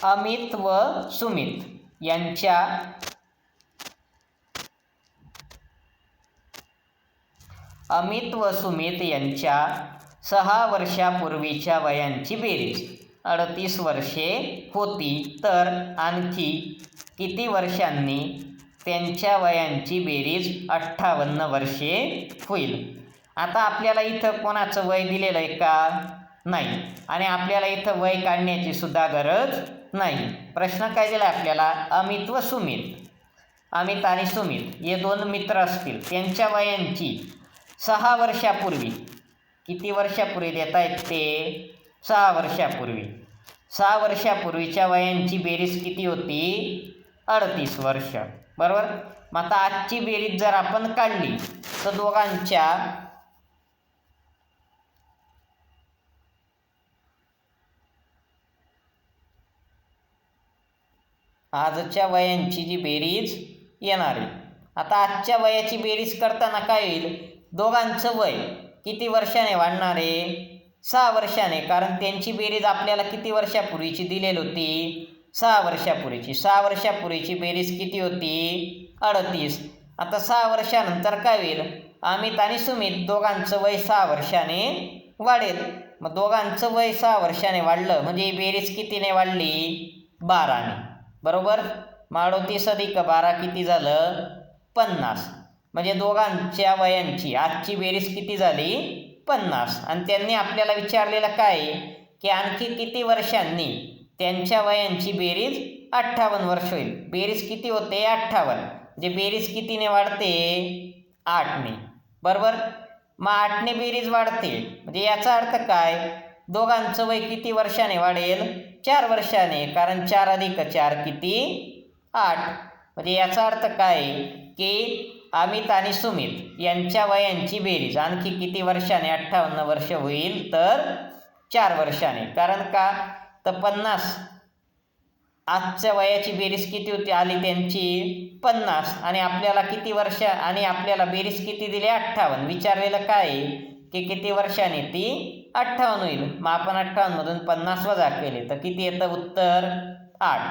अमित व सुमित यांच्या अमित व सुमित यांच्या 6 वर्षापूर्वीच्या वयांची बेरीज 38 वर्षे होती, तर आणखी किती वर्षांनी त्यांच्या वयांची बेरीज 58 वर्षे होईल. आता आपल्याला इथं कोणाचं वय दिलेलं आहे का, नाही, आणि आपल्याला इथं वय काढण्याची सुद्धा गरज नाही. प्रश्न काय दिला आपल्याला, अमित व सुमित, अमित आणि सुमित हे 2 मित्र असतील, त्यांच्या वयांची 6 वर्षापूर्वी, किती वर्षापूर्वी देत आहेत ते, 6 वर्षापूर्वी, 6 वर्षापूर्वीच्या वयांची बेरीज किती होती, 38 वर्ष, बरोबर. मग आता आजची बेरीज जर आपण काढली तर दोघांच्या आजच्या वयांची जी बेरीज येणार आहे. आता आजच्या वयाची बेरीज करताना काय होईल, दोघांचं वय किती वर्षाने वाढणार आहे, 6 वर्षाने. कारण त्यांची बेरीज आपल्याला किती वर्षापूर्वीची दिलेली होती, 6 वर्षापूर्वीची. 6 वर्षापूर्वीची बेरीज किती होती, 38. आता 6 वर्षानंतर काय होईल, अमित आणि सुमित दोघांचं वय 6 वर्षाने वाढेल. मग दोघांचं वय 6 वर्षाने वाढलं म्हणजे ही बेरीज कितीने वाढली, 12ने. बरोबर. 38 अधिक 12 किती झालं, 50. म्हणजे दोघांच्या वयांची आजची बेरीज किती झाली, 50. आणि त्यांनी आपल्याला विचारलेलं काय की आणखी किती वर्षांनी त्यांच्या वयांची बेरीज 58 वर्ष होईल. बेरीज किती होते, 58. म्हणजे बेरीज कितीने वाढते, 8ने. बरोबर. मग 8ने बेरीज वाढते म्हणजे याचा अर्थ काय, दोघांचं वय किती वर्षाने वाढेल, 4 वर्षाने. कारण 4 अधिक 4 किती, 8. म्हणजे याचा अर्थ काय की अमित आणि सुमित यांच्या वयांची बेरीज आणखी किती वर्षाने 58 वर्ष होईल, तर 4 वर्षाने. कारण का, तर 50 आजच्या वयाची बेरीज किती होती आली त्यांची 50, आणि आपल्याला किती वर्ष, आणि आपल्याला बेरीज किती दिली, 58. विचारलेलं काय की किती वर्षाने ती 58 होईल. मग आपण 58 मधून 50 वजा केले तर किती येतं उत्तर, 8.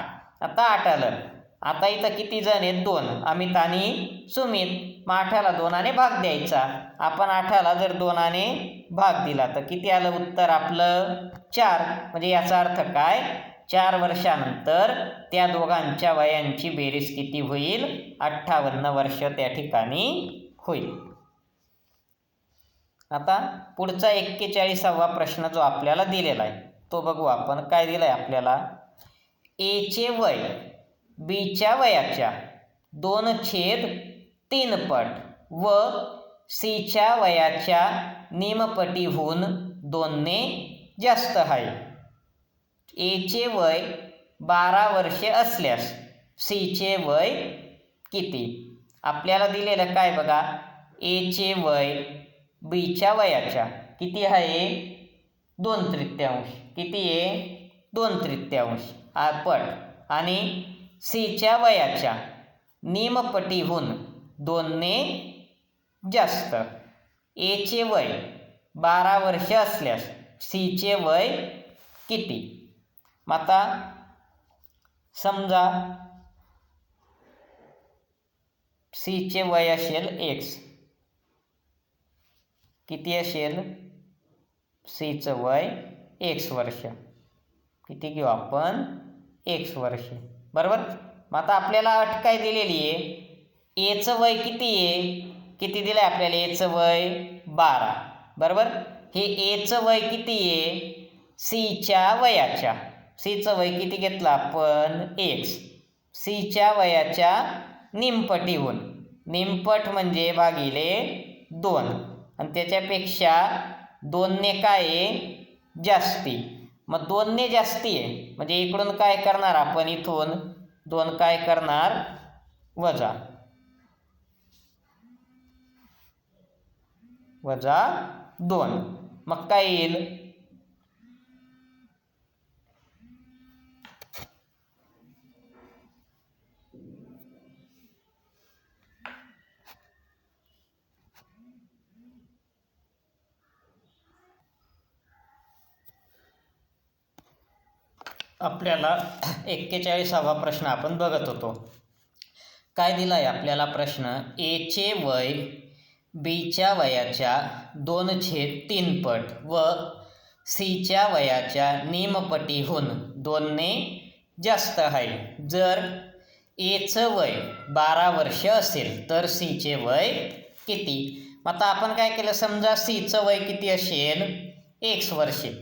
आता 8 आलं. आता इथं किती जण आहेत, 2, अमित आणि सुमित. मग 8ला 2ने भाग द्यायचा. आपण 8ला जर 2ने भाग दिला तर किती आलं उत्तर आपलं, 4. म्हणजे याचा अर्थ काय, 4 वर्षानंतर त्या दोघांच्या वयांची बेरीज किती होईल, 58 वर्ष त्या ठिकाणी होईल. आता पुढचा 41वा प्रश्न जो आपल्याला दिलेला आहे तो बघू आपण. काय दिलं आहे आपल्याला, एचे वय बीच्या वयाच्या 2/3 पट व सीच्या वयाच्या निमपटीहून 2ने जास्त आहे. एचे वय 12 वर्षे असल्यास सीचे वय किती. आपल्याला दिलेलं काय बघा, एचे वय बीच्या वयाच्या किती आहे, 2/3. किती आहे, 2/3 पट, आणि सीच्या वयाच्या निमपटीहून 2ने जास्त. एचे वय 12 वर्ष असल्यास सीचे वय किती. मग आता समजा सीचे वय असेल x. किती असेल, सीचं वय x वर्ष. किती घेऊ आपण, x वर्ष. बरोबर. मग आता आपल्याला अट काय दिलेली आहे, एचं वय किती आहे, किती दिलं आहे आपल्याला, एचं वय 12. बरोबर. हे एचं वय किती आहे, सीच्या वयाच्या. सीचं वय किती घेतलं आपण, x. सीच्या वयाच्या निमपटीहून, निमपट म्हणजे भागिले 2, आणि त्याच्यापेक्षा 2ने काय आहे, जास्ती. मग 2ने जास्ती आहे म्हणजे इकडून काय करणार आपण, इथून 2 काय करणार, वजा 2. मग काय येईल, आपल्याला 41वा प्रश्न आपण बघत होतो. काय दिला आहे आपल्याला प्रश्न, एचे वय बीच्या वयाच्या 2/3 पट व सीच्या वयाच्या निमपटीहून 2ने जास्त आहे. जर एचं वय 12 वर्ष असेल तर सीचे वय किती. आता आपण काय केलं, समजा सीचं वय किती असेल, x वर्षे.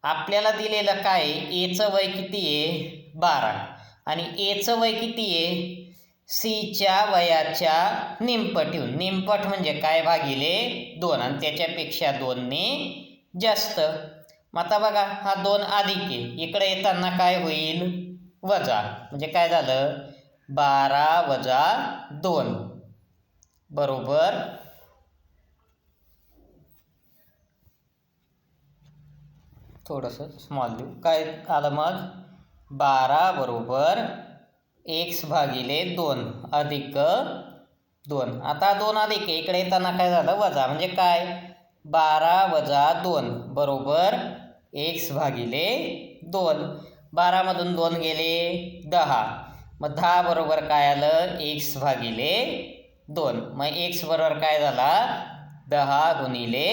आपल्याला दिलेलं काय, एचं वय किती आहे, 12, आणि एचं वय किती आहे, सीच्या वयाच्या निमपटीहून. निमपट म्हणजे काय, भागिले 2, आणि त्याच्यापेक्षा 2ने जास्त. मग आता बघा, हा 2 अधिक आहे, इकडे येताना काय होईल, वजा. म्हणजे काय झालं, 12 वजा 2 बरोबर थोडंसं स्मॉल देऊ. काय आलं मग, 12 बरोबर x भागिले 2 अधिक 2. आता 2 अधिक आहे, इकडे येताना काय झालं वजा, म्हणजे काय 12 वजा 2 बरोबर x भागिले 2. 12 मधून 2 गेले 10, मग 10 बरोबर काय आलं x भागिले 2. मग x बरोबर काय झाला 10 गुणिले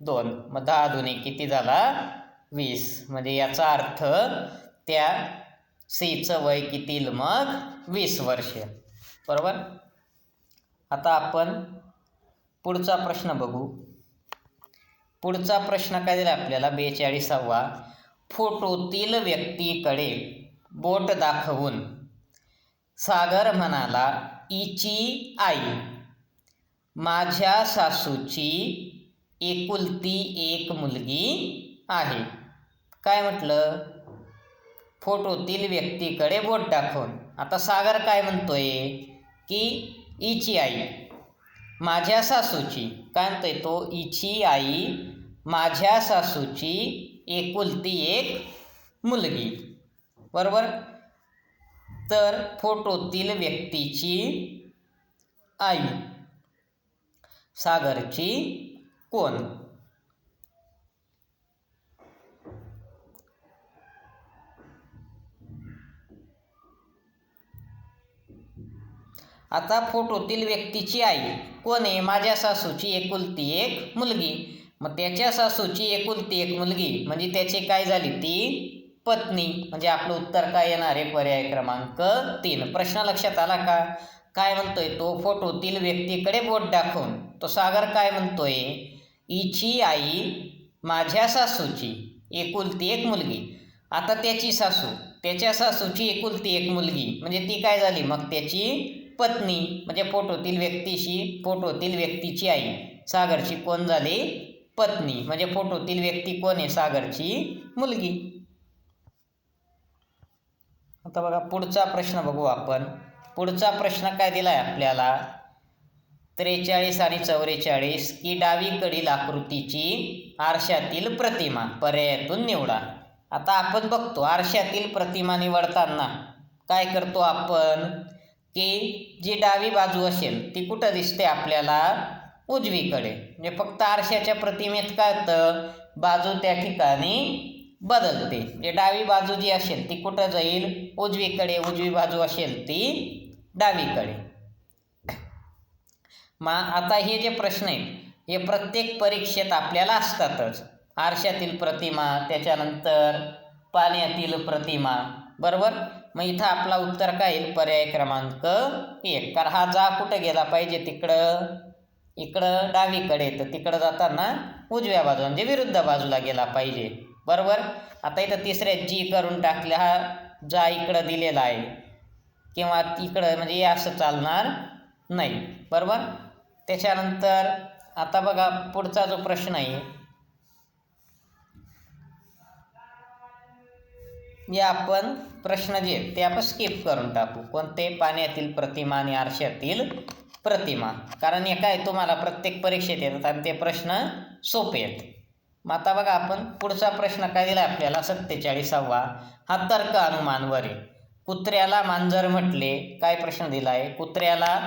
2. मग 10 दुने किती झाला 20. म्हणजे याचा अर्थ त्या सीचं वय किती येईल मग 20 वर्षे. बरोबर. आता आपण पुढचा प्रश्न बघू. पुढचा प्रश्न काय दिला आपल्याला 42वा. फोटोतील व्यक्तीकडे बोट दाखवून सागर म्हणाला, हिची आई माझ्या सासूची एकुलती एक मुलगी आहे. काय म्हटलं, फोटोतील व्यक्तीकडे बोट दाखवून. आता सागर काय म्हणतोय की हिची आई माझ्या सासूची, काय म्हणतोय तो, हिची आई माझ्या सासूची एकुलती एक मुलगी. बरोबर. तर फोटोतील व्यक्तीची आई सागरची कोण. आता फोटोतील व्यक्तीची आई कोण आहे, माझ्या सासूची एकुलती एक मुलगी. मग त्याच्या सासूची एकुलती एक मुलगी म्हणजे त्याची काय झाली ती पत्नी. म्हणजे आपलं उत्तर काय येणार आहे, पर्याय क्रमांक 3. प्रश्न लक्षात आला का. काय म्हणतोय तो, फोटोतील व्यक्तीकडे बोट दाखवून तो सागर काय म्हणतोय, हिची आई माझ्या सासूची एकुलती एक मुलगी. आता त्याची सासू, त्याच्या सासूची एकुलती एक मुलगी म्हणजे ती काय झाली मग त्याची पत्नी. म्हणजे फोटोतील व्यक्तीची आई सागरची कोण झाली पत्नी. म्हणजे फोटोतील व्यक्ती कोण आहे, सागरची मुलगी. आता बघा पुढचा प्रश्न बघू आपण. पुढचा प्रश्न काय दिलाय आपल्याला 43 आणि 44 की डावीकडील आकृतीची आरशातील प्रतिमा पर्यायातून निवडा. आता आपण बघतो आरशातील प्रतिमा निवडताना काय करतो आपण की जी डावी बाजू असेल ती कुठं दिसते आपल्याला, उजवीकडे. म्हणजे फक्त आरशाच्या प्रतिमेत काय होतं, बाजू त्या ठिकाणी बदलते. म्हणजे डावी बाजू जी असेल ती कुठं जाईल, उजवीकडे. उजवी बाजू असेल ती डावीकडे. मग आता हे जे प्रश्न आहेत हे प्रत्येक परीक्षेत आपल्याला असतातच. आरशातील प्रतिमा, त्याच्यानंतर पाण्यातील प्रतिमा. बरोबर. मग इथं आपला उत्तर काय येईल, पर्याय क्रमांक 1. कारण हा जा कुठं गेला पाहिजे, इकडं डावीकडे, तर तिकडं जाताना उजव्या बाजू म्हणजे विरुद्ध बाजूला गेला पाहिजे. बरोबर. आता इथं तिसऱ्यात जी करून टाकले, हा जा इकडं दिलेला आहे किंवा इकडं, म्हणजे असं चालणार नाही. बरोबर. त्याच्यानंतर आता बघा पुढचा जो प्रश्न आहे या आपण प्रश्न जे ते आपण स्किप करून टाकू. कोणते, पाण्यातील प्रतिमा आणि आरशातील प्रतिमा. कारण हे काय तुम्हाला प्रत्येक परीक्षेत येतात आणि ते प्रश्न सोपे आहेत. मग आता बघा आपण पुढचा प्रश्न काय दिला आपल्याला 47वा. हा तर्क अनुमानवर आहे. कुत्र्याला मांजर म्हटले. काय प्रश्न दिला आहे, कुत्र्याला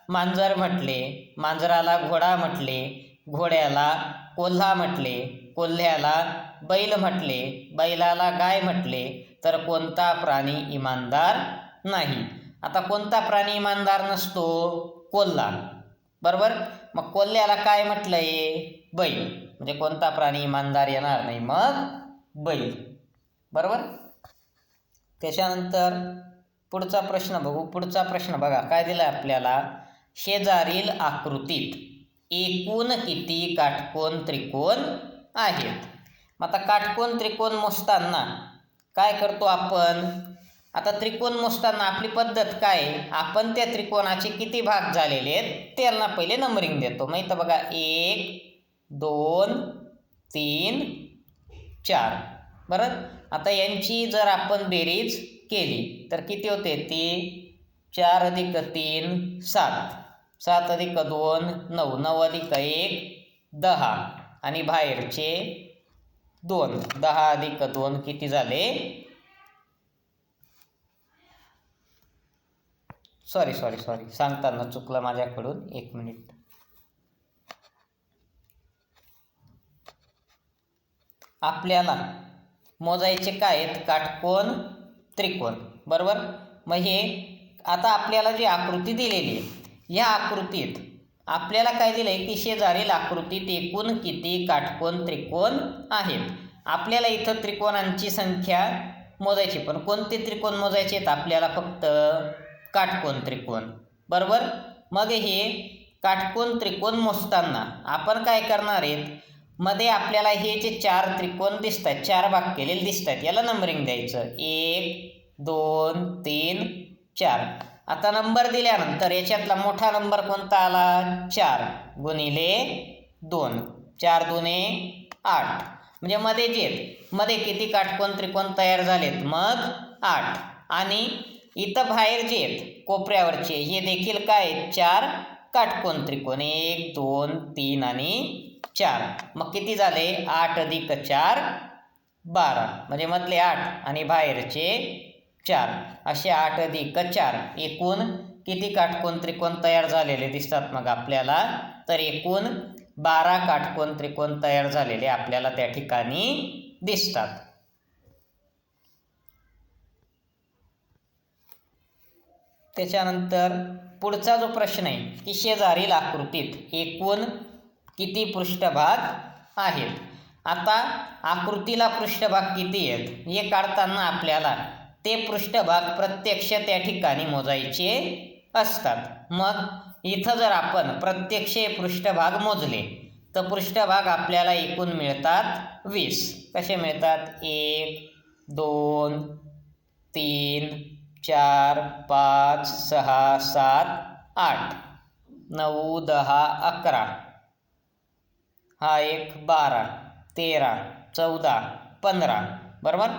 मांजर म्हटले, मांजराला घोडा म्हटले, घोड्याला कोल्हा म्हटले, कोल्ह्याला बैल म्हटले, बैलाला गाय म्हटले, तर कोणता प्राणी इमानदार नाही. आता कोणता प्राणी इमानदार नसतो, कोल्हा. बरोबर. मग कोल्ह्याला काय म्हटलंय, बैल. म्हणजे कोणता प्राणी इमानदार येणार नाही, मग बैल. बरोबर. त्याच्यानंतर पुढचा प्रश्न बघू. पुढचा प्रश्न बघा काय दिला आपल्याला, शेजारील आकृतीत एकूण किती काटकोन त्रिकोण आहेत. आता काटकोन त्रिकोण मोजताना काय करतो आपण, आता त्रिकोण मोजताना आपली पद्धत काय, आपण त्या त्रिकोणाचे किती भाग झालेले आहेत त्यांना पहिले नंबरिंग देतो. मग इथं बघा 1 2 3 4. बरं. आता यांची जर आपण बेरीज केली तर किती होते, ती 4 अधिक 3 7, 7 अधिक 2 9, 9 अधिक 1 10 आणि बाहेरचे 2, 10 अधिक 2 किती झाले सॉरी सांगताना चुकलं माझ्याकडून, 1 मिनिट. आपल्याला मोजायचे काय आहेत? काटकोन, त्रिकोण. बरोबर. मग हे आता आपल्याला जी आकृती दिलेली आहे, या आकृतीत आपल्याला काय दिलं आहे की शेजारील आकृतीत एकूण किती काटकोन त्रिकोण आहेत. आपल्याला इथं त्रिकोणांची संख्या मोजायची, पण कोणते त्रिकोण मोजायचे आहेत आपल्याला? फक्त काटकोन त्रिकोण. बरोबर. मग हे काटकोन त्रिकोण मोजताना आपण काय करणार आहेत? मध्ये आपल्याला हे जे 4 त्रिकोण दिसत आहेत, 4 भाग केलेले दिसत आहेत, याला नंबरिंग द्यायचं. 1 2 3 4. आता नंबर दिल्यानंतर याच्यातला मोठा नंबर कोणता आला? 4 गुणिले 2. 4 दुने 8. म्हणजे मध्ये जे मध्ये किती काटकोन त्रिकोण तयार झालेत? मग 8. आणि इथं बाहेर जे आहेत कोपऱ्यावरचे हे देखील काय? 4 काटकोन त्रिकोण. 1 2 3 आणि 4. मग किती झाले? 8 अधिक 4 12. म्हणजे मधले 8 आणि बाहेरचे 4. असे 8 अधिक 4 एकूण किती काटकोन त्रिकोण तयार झालेले दिसतात मग आपल्याला? तर एकूण 12 काटकोन त्रिकोण तयार झालेले आपल्याला त्या ठिकाणी दिसतात. त्याच्यानंतर पुढचा जो प्रश्न आहे की शेजारील आकृतीत एकूण किती पृष्ठभाग आहेत. आता आकृतीला पृष्ठभाग किती आहेत हे काढताना आपल्याला ते पृष्ठभाग प्रत्यक्ष त्या ठिकाणी मोजायचे असतात. मग इथं जर आपण प्रत्यक्ष पृष्ठभाग मोजले तर पृष्ठभाग आपल्याला एकूण मिळतात 20. कसे मिळतात? 1 2 3 4 5 6 7 8 9 10 11. हा एक 12 13 14 15. बरोबर.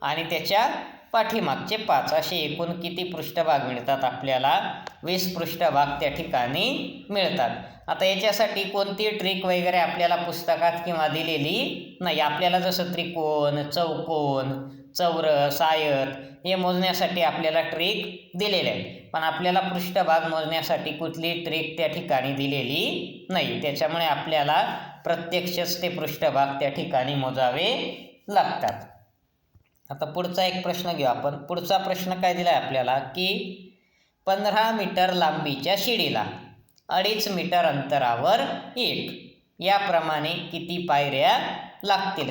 आणि त्याच्या पाठीमागचे 5. असे एकूण किती पृष्ठभाग मिळतात आपल्याला? 20 पृष्ठभाग त्या ठिकाणी मिळतात. आता याच्यासाठी कोणती ट्रिक वगैरे आपल्याला पुस्तकात किंवा दिलेली नाही. आपल्याला जसं त्रिकोण, चौकोन, चौरस, आयत हे मोजण्यासाठी आपल्याला ट्रिक दिलेले आहे, पण आपल्याला पृष्ठभाग मोजण्यासाठी कुठली ट्रिक त्या ठिकाणी दिलेली नाही. त्याच्यामुळे आपल्याला प्रत्यक्षच ते पृष्ठभाग त्या ठिकाणी मोजावे लागतात. आता पुढचा एक प्रश्न घेऊ आपण. पुढचा प्रश्न काय दिला आहे आपल्याला की 15 मीटर लांबीच्या शिडीला 2.5 मीटर अंतरावर 1 याप्रमाणे किती पायऱ्या लागतील?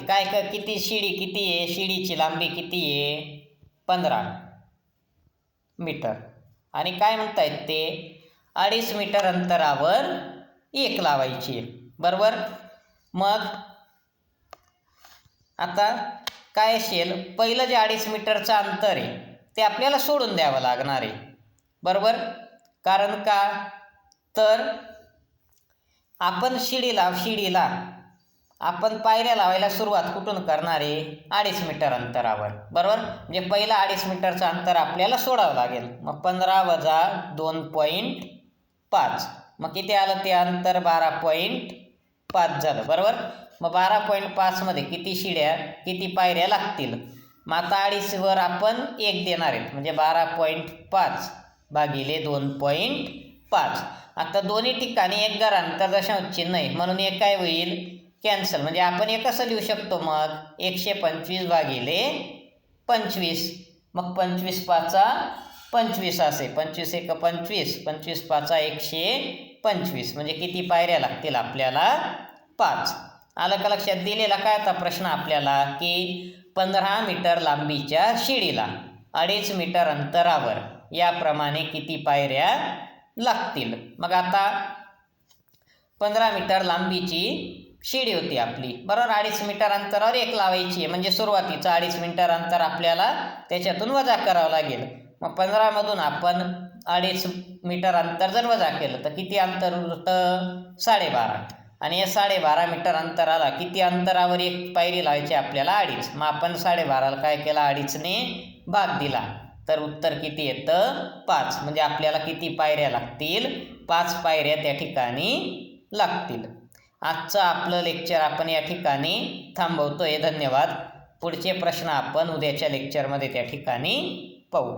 किती शिडी किती आहे? शिडीची लांबी किती आहे? 15 मीटर. आणि काय म्हणतायत ते? 2.5 मीटर अंतरावर 1 लावायची. बरोबर. मग आता काय असेल? पहिलं जे 2.5 मीटरचं अंतर आहे ते आपल्याला सोडून द्यावं लागणार आहे. बरोबर. कारण का? तर आपण शिडीला आपण पायऱ्या लावायला सुरुवात कुठून करणार आहे? 2.5 मीटर अंतरावर. बरोबर. म्हणजे पहिला 2.5 मीटरचं अंतर आपल्याला सोडावं लागेल. मग 15 वजा 2.5. मग किती आलं ते अंतर? 12.5 झालं. बरोबर. मग 12.5 मध्ये किती पायऱ्या लागतील? मग आता 2.5 वर आपण 1 देणार आहेत, म्हणजे 12.5 भागिले 2.5. आता दोन्ही ठिकाणी 1 अंतर दशांश चिन्ह आहे म्हणून हे काय होईल? कॅन्सल. म्हणजे आपण हे कसं लिहू शकतो मग? 125 भागिले 25. मग 25 पाचा 25 असे. 25 एक 25, 25 पाचा 125. म्हणजे किती पायऱ्या लागतील आपल्याला? 5. आलं का लक्षात? दिलेला काय आता प्रश्न आपल्याला की 15 मीटर लांबीच्या शिडीला 2.5 मीटर अंतरावर याप्रमाणे किती पायऱ्या लागतील. मग आता 15 मीटर लांबीची शिडी होती आपली. बरोबर. 2.5 मीटर अंतरावर 1 लावायची आहे, म्हणजे सुरुवातीचं 2.5 मीटर अंतर आपल्याला त्याच्यातून वजा करावं लागेल. मग 15 मधून आपण 2.5 मीटर अंतर जर वजा केलं तर किती अंतर उरतं? 12.5. आणि या 12.5 मीटर अंतराला किती अंतरावर 1 पायरी लावायची आपल्याला? 2.5. मग आपण 12.5ला काय केला? 2.5ने भाग दिला तर उत्तर किती येतं? 5. म्हणजे आपल्याला किती पायऱ्या लागतील? 5 पायऱ्या त्या ठिकाणी लागतील. आजचं आपलं लेक्चर आपण या ठिकाणी थांबवतोय. धन्यवाद. पुढचे प्रश्न आपण उद्याच्या लेक्चरमध्ये त्या ठिकाणी पाहू.